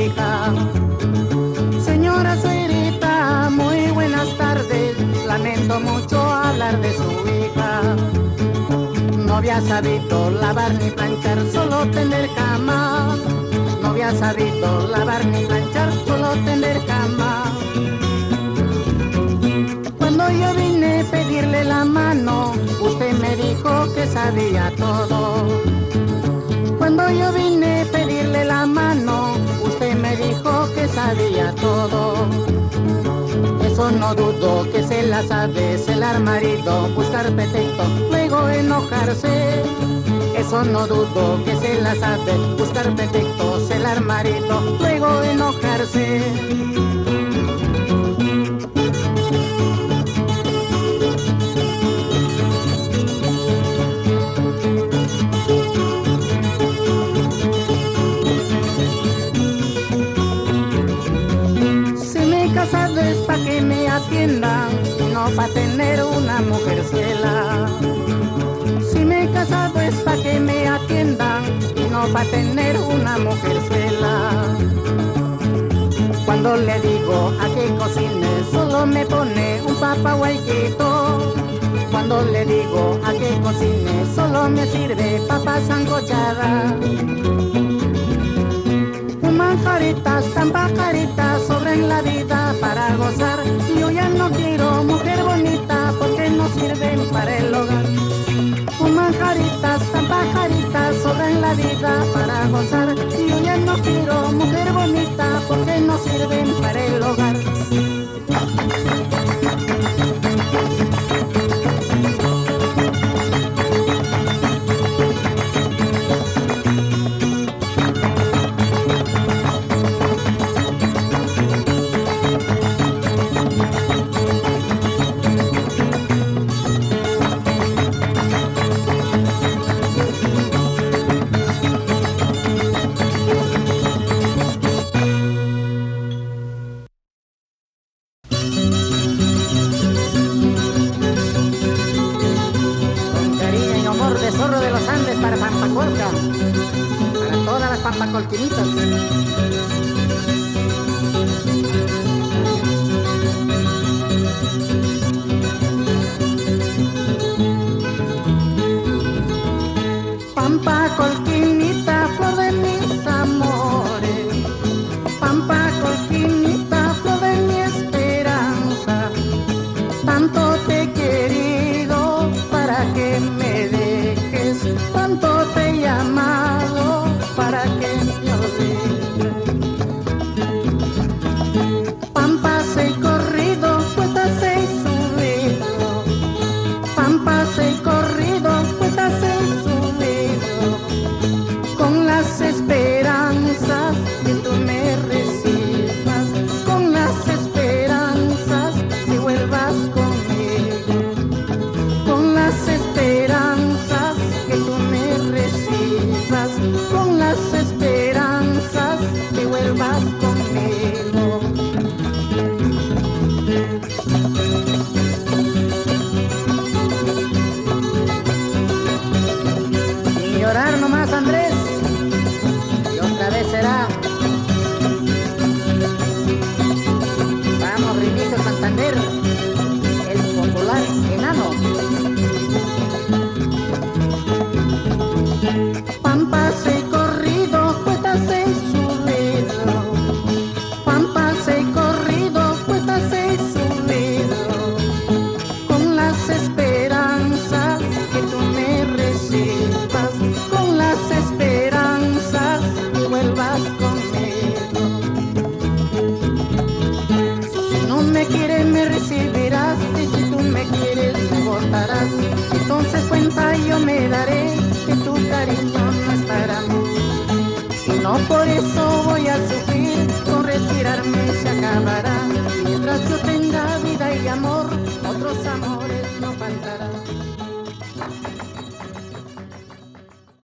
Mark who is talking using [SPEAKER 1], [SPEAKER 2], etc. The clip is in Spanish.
[SPEAKER 1] hija. Señora suegrita, muy buenas tardes. Lamento mucho hablar de su hija. No había sabido lavar ni planchar, solo tender cama. No había sabido lavar ni planchar, solo tender cama. Cuando yo vine a pedirle la mano, usted me dijo que sabía todo. Cuando yo vine a pedirle la mano, usted me dijo que sabía todo. Eso no dudo que se la sabe, celar marido, buscar pretexto, luego enojarse. Eso no dudo que se la sabe, buscar pretexto, celar marido, luego enojarse. Casado es pa' que me atiendan y no pa' tener una mujer ciela. Si me he casado es pa' que me atiendan y no pa' tener una mujer ciela. Cuando le digo a que cocine solo me pone un papaguayquito. Cuando le digo a que cocine solo me sirve papa sancochada. Manjaritas, tan pajaritas sobran la vida para gozar. Yo ya no quiero mujer bonita porque no sirven para el hogar. Manjaritas, tan pajaritas sobran la vida para gozar. Yo ya no quiero mujer bonita porque no sirven para el hogar. De Zorro de los Andes para Pampacolca, para todas las pampacolquinitas. Pampacolquinita, flor de mis amores, pampacolquinita, flor de mi esperanza. Tanto te he querido para que me dejes, tanto te he llamado para que me olvides. Pampas he corrido, cuestas he subido, pampas he corrido, cuestas he subido, con las esperanzas que tú me recibas, con las esperanzas que vuelvas conmigo, con las esperanzas que tú me recibas, con las esperanzas que vuelvas conmigo. Sin llorar nomás, Andrés, y otra vez será. Vamos, Rinito Santander, el popular enano. Pampas he corrido, cuestas he subido, pampas he corrido, cuestas he subido, con las esperanzas que tú me recibas, con las esperanzas que vuelvas conmigo. Si no me quieres me recibirás, y si tú me quieres me botarás, entonces cuenta yo me daré que tu cariño no es para mí. Y no por eso voy a sufrir, con retirarme se acabará. Mientras yo tenga vida y amor, otros amores no faltarán.